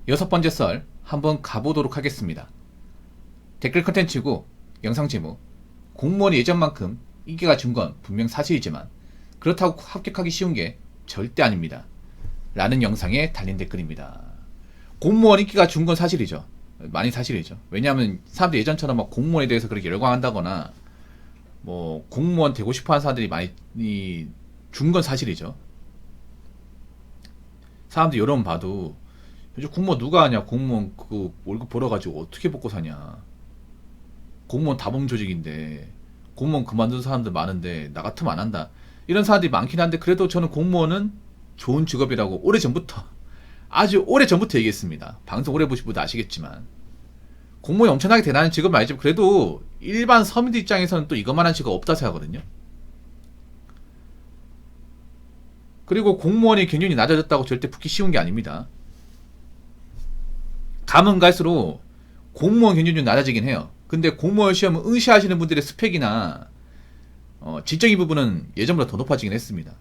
6번째 썰 한번 가보도록 하겠습니다. 댓글 컨텐츠고 영상 제목, 공무원이 예전만큼 인기가 준 건 분명 사실이지만 그렇다고 합격하기 쉬운 게 절대 아닙니다. 라는 영상에 달린 댓글입니다. 공무원 인기가 준 건 사실이죠. 많이 사실이죠. 왜냐하면 사람들이 예전처럼 막 공무원에 대해서 그렇게 열광한다거나 뭐 공무원 되고 싶어하는 사람들이 많이 준 건 사실이죠. 사람들이 여러분 봐도 요즘 공무원 누가 하냐, 공무원 그 월급 벌어가지고 어떻게 먹고 사냐, 공무원 다범 조직인데 공무원 그만둔 사람들 많은데 나 같으면 안 한다, 이런 사람들이 많긴 한데 그래도 저는 공무원은 좋은 직업이라고 오래전부터, 아주 오래전부터 얘기했습니다. 방송 오래 보신 분도 아시겠지만 공무원이 엄청나게 대단한 직업은 아니지만 그래도 일반 서민들 입장에서는 또 이것만한 직업 없다 생각하거든요. 그리고 공무원이 경륜이 낮아졌다고 절대 붙기 쉬운 게 아닙니다. 가면 갈수록 공무원 경륜이 낮아지긴 해요. 근데 공무원 시험을 응시하시는 분들의 스펙이나 지적인 부분은 예전보다 더 높아지긴 했습니다.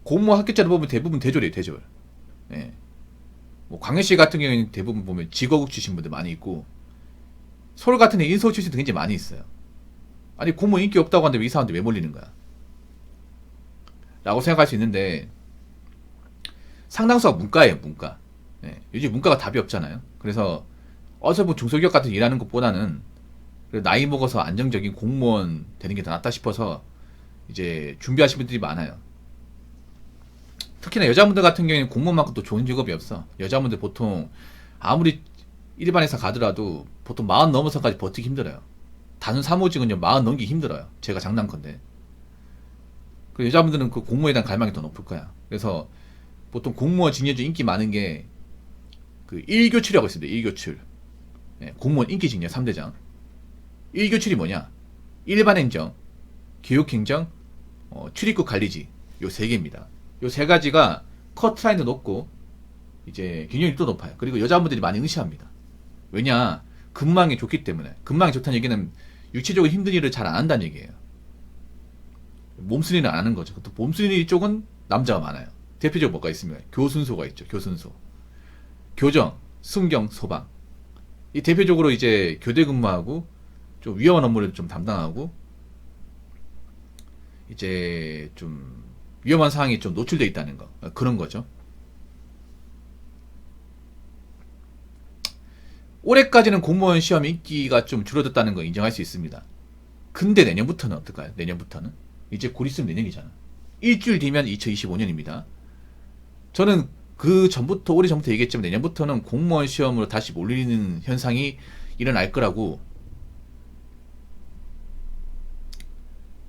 공무원 합격자를 보면 대부분 대졸이에요, 대졸. 예. 뭐 광역시 같은 경우에는 대부분 보면 직어국 출신 분들 많이 있고, 서울 같은 데 인서울 출신도 굉장히 많이 있어요. 아니 공무원 인기 없다고 하는데 이 사람들 왜 몰리는 거야? 라고 생각할 수 있는데 상당수가 문과예요, 문과. 예. 요즘 문과가 답이 없잖아요. 그래서 어서 뭐 중소기업 같은 데 일하는 것보다는 나이 먹어서 안정적인 공무원 되는 게 더 낫다 싶어서 이제 준비하시는 분들이 많아요. 특히나 여자분들 같은 경우에는 공무원만큼 또 좋은 직업이 없어. 여자분들 보통 아무리 일반 회사 가더라도 보통 40 넘어서까지 버티기 힘들어요. 단순 사무직은요 40 넘기기 힘들어요. 제가 장난컨대. 그 여자분들은 그 공무원에 대한 갈망이 더 높을 거야. 그래서 보통 공무원 직렬 중 인기 많은 게 그 1교출이라고 있습니다. 1교출. 네, 공무원 인기 직렬 3대장. 1교출이 뭐냐? 일반 행정, 교육 행정, 출입국 관리지. 요 3개입니다. 요 3가지가 커트라인도 높고 이제 경쟁률이 또 높아요. 그리고 여자분들이 많이 응시합니다. 왜냐? 근무망이 좋기 때문에. 근무망이 좋다는 얘기는 육체적으로 힘든 일을 잘 안 한다는 얘기예요. 몸쓰리는 안 하는 거죠. 또 몸쓰리 쪽은 남자가 많아요. 대표적으로 뭐가 있습니까? 교순소가 있죠. 교순소. 교정, 순경, 소방. 이 대표적으로 이제 교대 근무하고 좀 위험한 업무를 좀 담당하고 이제 좀 위험한 상황이 좀 노출되어 있다는 거. 그런 거죠. 올해까지는 공무원 시험 인기가 좀 줄어들었다는 거 인정할 수 있습니다. 근데 내년부터는 어떨까요? 내년부터는? 이제 곧 있으면 내년이잖아. 일주일 뒤면 2025년입니다. 저는 그 전부터, 오래 전부터 얘기했지만 내년부터는 공무원 시험으로 다시 몰리는 현상이 일어날 거라고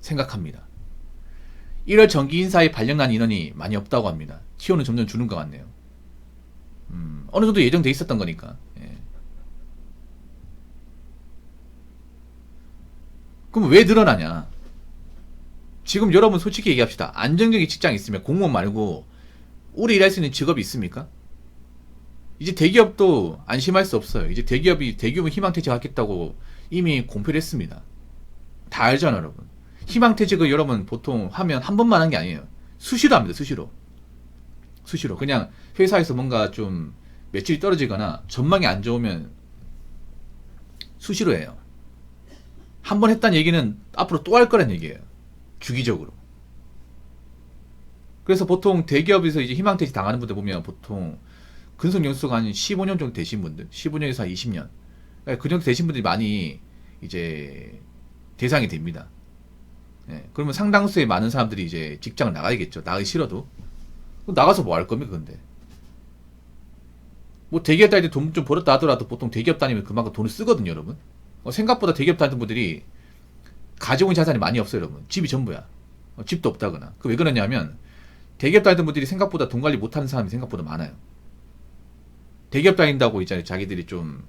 생각합니다. 1월 정기 인사에 발령난 인원이 많이 없다고 합니다. 티오는 점점 주는 것 같네요. 어느 정도 예정돼 있었던 거니까. 예. 그럼 왜 늘어나냐? 지금 여러분 솔직히 얘기합시다. 안정적인 직장이 있으면 공무원 말고 오래 일할 수 있는 직업이 있습니까? 이제 대기업도 안심할 수 없어요. 이제 대기업은 희망퇴직하겠다고 이미 공표를 했습니다. 다 알잖아, 여러분. 희망퇴직을 여러분 보통 하면 한 번만 한 게 아니에요. 수시로 합니다, 수시로. 수시로. 그냥 회사에서 뭔가 좀 매출이 떨어지거나 전망이 안 좋으면 수시로 해요. 한 번 했다는 얘기는 앞으로 또 할 거란 얘기예요. 주기적으로. 그래서 보통 대기업에서 이제 희망퇴직 당하는 분들 보면 보통 근속 연수가 한 15년 정도 되신 분들, 15년에서 한 20년. 그 정도 되신 분들이 많이 이제 대상이 됩니다. 예, 그러면 상당수의 많은 사람들이 이제 직장을 나가야겠죠. 나가기 싫어도. 나가서 뭐 할 겁니까, 근데? 뭐 대기업 다닐 때 돈 좀 벌었다 하더라도 보통 대기업 다니면 그만큼 돈을 쓰거든요, 여러분. 생각보다 대기업 다니는 분들이 가져온 자산이 많이 없어요, 여러분. 집이 전부야. 집도 없다거나. 그 왜 그러냐면 대기업 다니는 분들이 생각보다 돈 관리 못하는 사람이 생각보다 많아요. 대기업 다닌다고 이제 자기들이 좀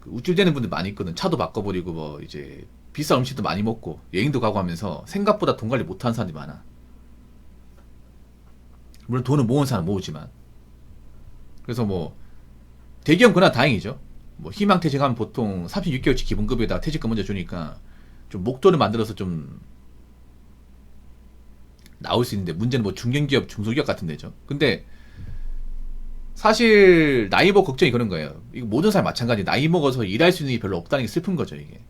우쭐대는 분들 많이 있거든. 차도 바꿔버리고 뭐 이제 비싼 음식도 많이 먹고 여행도 가고 하면서 생각보다 돈 관리 못하는 사람들이 많아. 물론 돈을 모은 사람 모으지만. 그래서 뭐 대기업 그나마 다행이죠. 뭐 희망퇴직하면 보통 36개월치 기본급에다 퇴직금 먼저 주니까 좀 목돈을 만들어서 좀 나올 수 있는데 문제는 뭐 중견기업, 중소기업 같은 데죠. 근데 사실 나이 먹 걱정이 그런 거예요. 이거 모든 사람 마찬가지. 나이 먹어서 일할 수 있는 게 별로 없다는 게 슬픈 거죠, 이게.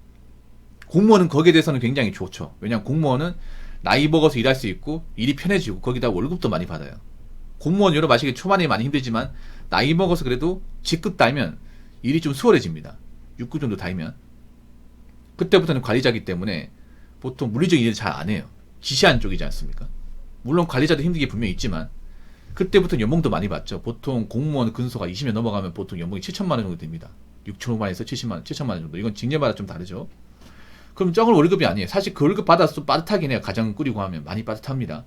공무원은 거기에 대해서는 굉장히 좋죠. 왜냐면 공무원은 나이 먹어서 일할 수 있고 일이 편해지고 거기다 월급도 많이 받아요. 공무원 여러 마시기 초반에 많이 힘들지만 나이 먹어서 그래도 직급 달면 일이 좀 수월해집니다. 6급 정도 달면 그때부터는 관리자기 때문에 보통 물리적인 일을 잘 안 해요. 지시하는 쪽이지 않습니까? 물론 관리자도 힘든 게 분명히 있지만 그때부터 연봉도 많이 받죠. 보통 공무원 근소가 20년 넘어가면 보통 연봉이 7천만 원 정도 됩니다. 6천만에서 70만 원, 7천만 원 정도. 이건 직렬마다 좀 다르죠. 그럼 적은 월급이 아니에요. 사실 그 월급 받아서 좀 빠듯하긴 해요. 가정 꾸리고 하면 많이 빠듯합니다.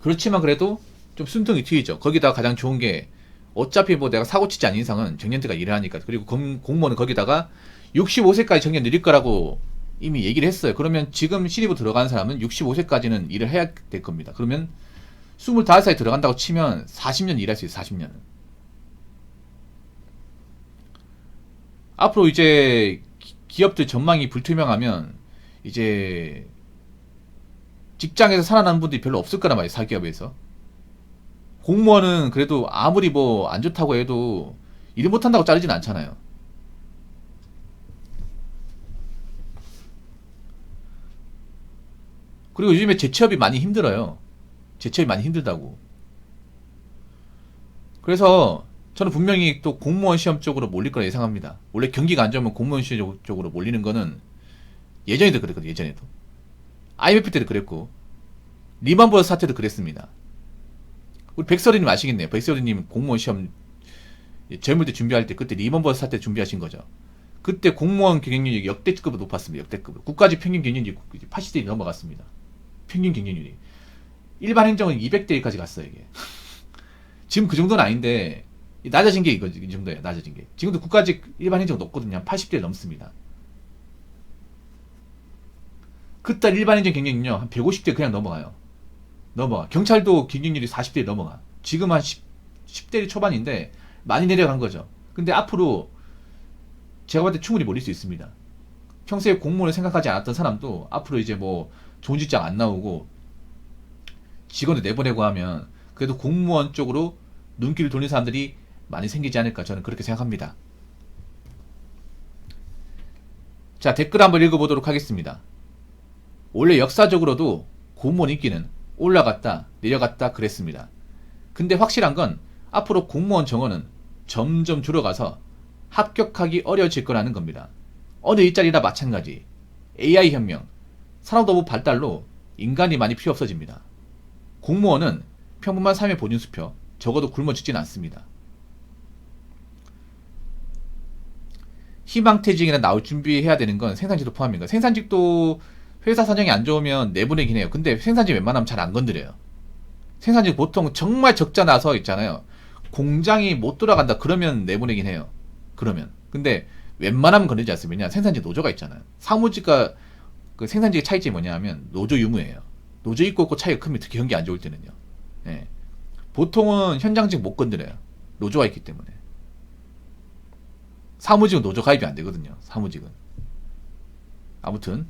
그렇지만 그래도 좀 숨통이 트이죠. 거기다가 가장 좋은 게 어차피 뭐 내가 사고 치지 않은 이상은 정년퇴가 일을 하니까. 그리고 공무원은 거기다가 65세까지 정년 늘릴 거라고 이미 얘기를 했어요. 그러면 지금 신입으로 들어간 사람은 65세까지는 일을 해야 될 겁니다. 그러면 25살에 들어간다고 치면 40년 일할 수 있어요. 40년. 앞으로 이제 기업들 전망이 불투명하면 이제 직장에서 살아남는 분들이 별로 없을 거란 말이에요. 사기업에서. 공무원은 그래도 아무리 뭐 안 좋다고 해도 일 못한다고 자르진 않잖아요. 그리고 요즘에 재취업이 많이 힘들어요. 재취업이 많이 힘들다고. 그래서 저는 분명히 또 공무원 시험 쪽으로 몰릴 거라 예상합니다. 원래 경기가 안 좋으면 공무원 시험 쪽으로 몰리는 거는 예전에도 그랬거든요. 예전에도. IMF 때도 그랬고 리먼브러스 사태도 그랬습니다. 우리 백설이님 아시겠네요. 백설이님 공무원 시험 젊을 때 준비할 때 그때 리먼브러스 사태 준비하신 거죠. 그때 공무원 경쟁률이 역대급으로 높았습니다. 역대급으로. 국가직 평균 경쟁률이 80대에 넘어갔습니다. 평균 경쟁률이. 일반 행정은 200대 1까지 갔어요, 이게. 지금 그 정도는 아닌데 낮아진 게 이거지. 이 정도예요. 낮아진 게. 지금도 국가직 일반 행정 높거든요. 한 80대 넘습니다. 그때 일반 행정 경쟁률요. 한 150대 그냥 넘어가요. 넘어가. 경찰도 경쟁률이 40대에 넘어가. 지금 한 10대 초반인데 많이 내려간 거죠. 근데 앞으로 제가 볼 때 충분히 몰릴 수 있습니다. 평소에 공무원을 생각하지 않았던 사람도 앞으로 이제 뭐 좋은 직장 안 나오고 직원을 내보내고 하면 그래도 공무원 쪽으로 눈길을 돌리는 사람들이 많이 생기지 않을까 저는 그렇게 생각합니다. 자, 댓글 한번 읽어보도록 하겠습니다. 원래 역사적으로도 공무원 인기는 올라갔다 내려갔다 그랬습니다. 근데 확실한 건 앞으로 공무원 정원은 점점 줄어가서 합격하기 어려워질 거라는 겁니다. 어느 일자리나 마찬가지. AI 혁명, 산업도구 발달로 인간이 많이 필요 없어집니다. 공무원은 평범한 삶의 보증수표, 적어도 굶어 죽진 않습니다. 희망퇴직이나 나올 준비해야 되는 건 생산직도 포함입니다. 생산직도 회사 사정이 안 좋으면 내보내긴 해요. 근데 생산직 웬만하면 잘 안 건드려요. 생산직 보통 정말 적자 나서 있잖아요. 공장이 못 돌아간다 그러면 내보내긴 해요. 그러면. 근데 웬만하면 건드리지 않습니다. 왜냐 생산직 노조가 있잖아요. 사무직과 그 생산직의 차이점이 뭐냐 하면 노조 유무예요. 노조 있고 없고 차이가 큽니다. 특히 경기 안 좋을 때는요. 예. 보통은 현장직 못 건드려요. 노조가 있기 때문에. 사무직은 노조 가입이 안 되거든요. 사무직은. 아무튼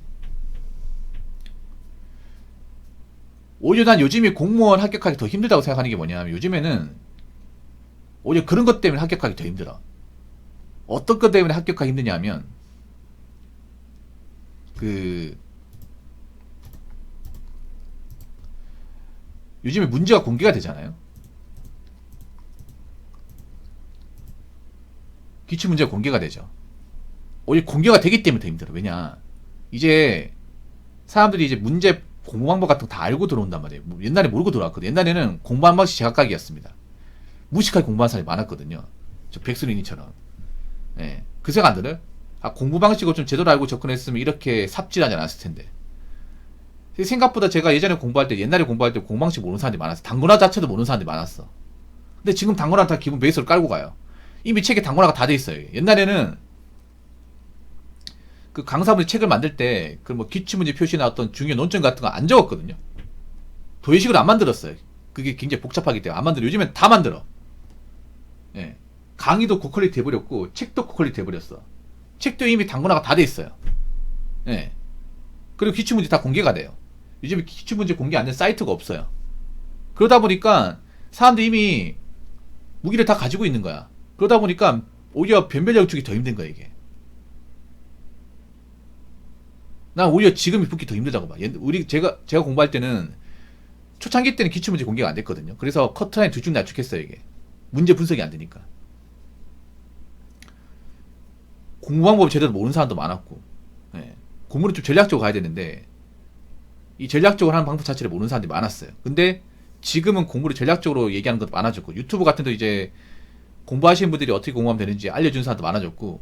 오히려 난 요즘에 공무원 합격하기 더 힘들다고 생각하는 게 뭐냐면 요즘에는 오히려 그런 것 때문에 합격하기 더 힘들어. 어떤 것 때문에 합격하기 힘드냐면 요즘에 문제가 공개가 되잖아요. 기출문제가 공개가 되죠. 오히려 공개가 되기 때문에 더 힘들어. 왜냐 이제 사람들이 이제 문제 공부 방법 같은 거 다 알고 들어온단 말이에요. 옛날에 모르고 들어왔거든요. 옛날에는 공부한 방식이 제각각이었습니다. 무식하게 공부하는 사람이 많았거든요. 저 백수린이처럼. 예. 그 생각 안 들어요? 아, 공부 방식을 좀 제대로 알고 접근했으면 이렇게 삽질하지 않았을 텐데. 생각보다 제가 예전에 공부할 때, 옛날에 공부할 때 공부 방식 모르는 사람들이 많았어. 단권화 자체도 모르는 사람들이 많았어. 근데 지금 단권화 다 기본 베이스로 깔고 가요. 이미 책에 단권화가 다 돼 있어요. 옛날에는 그 강사분이 책을 만들 때 그 뭐 기출문제 표시나 어떤 중요 논점 같은 거 안 적었거든요. 도의식을 안 만들었어요. 그게 굉장히 복잡하기 때문에 안 만들어. 요즘엔 다 만들어. 예. 강의도 고퀄리티 돼버렸고 책도 고퀄리티 돼버렸어. 책도 이미 단권화가 다 돼 있어요. 예. 그리고 기출문제 다 공개가 돼요. 요즘에 기출문제 공개 안 된 사이트가 없어요. 그러다 보니까 사람들이 이미 무기를 다 가지고 있는 거야. 그러다 보니까 오히려 변별력 주기 더 힘든 거야, 이게. 난 오히려 지금이 붙기 더 힘들다고 봐. 제가 공부할 때는 초창기 때는 기출문제 공개가 안 됐거든요. 그래서 커트라인 두 줄 낮췄겠어요, 이게. 문제 분석이 안 되니까. 공부 방법 제대로 모르는 사람도 많았고, 예. 공부를 좀 전략적으로 가야 되는데, 이 전략적으로 하는 방법 자체를 모르는 사람들이 많았어요. 근데 지금은 공부를 전략적으로 얘기하는 것도 많아졌고, 유튜브 같은 데 이제 공부하시는 분들이 어떻게 공부하면 되는지 알려주는 사람도 많아졌고,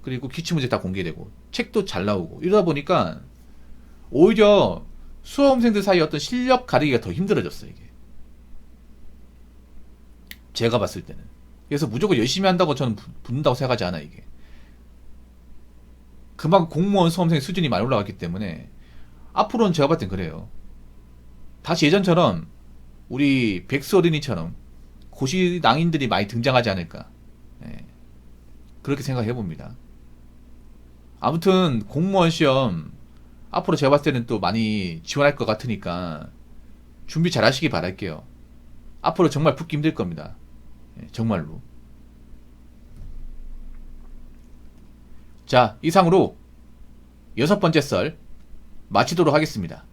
그리고 기출문제 다 공개되고, 책도 잘 나오고, 이러다 보니까 오히려 수험생들 사이 어떤 실력 가리기가 더 힘들어졌어요, 이게. 제가 봤을 때는. 그래서 무조건 열심히 한다고 저는 붙는다고 생각하지 않아요, 이게. 그만큼 공무원 수험생 수준이 많이 올라갔기 때문에 앞으로는 제가 봤을 땐 그래요. 다시 예전처럼 우리 백수 어린이처럼 고시낭인들이 많이 등장하지 않을까. 예, 그렇게 생각해 봅니다. 아무튼 공무원 시험 앞으로 제가 봤을 때는 또 많이 지원할 것 같으니까 준비 잘 하시기 바랄게요. 앞으로 정말 붙기 힘들 겁니다. 예, 정말로. 자, 이상으로 6번째 썰 마치도록 하겠습니다.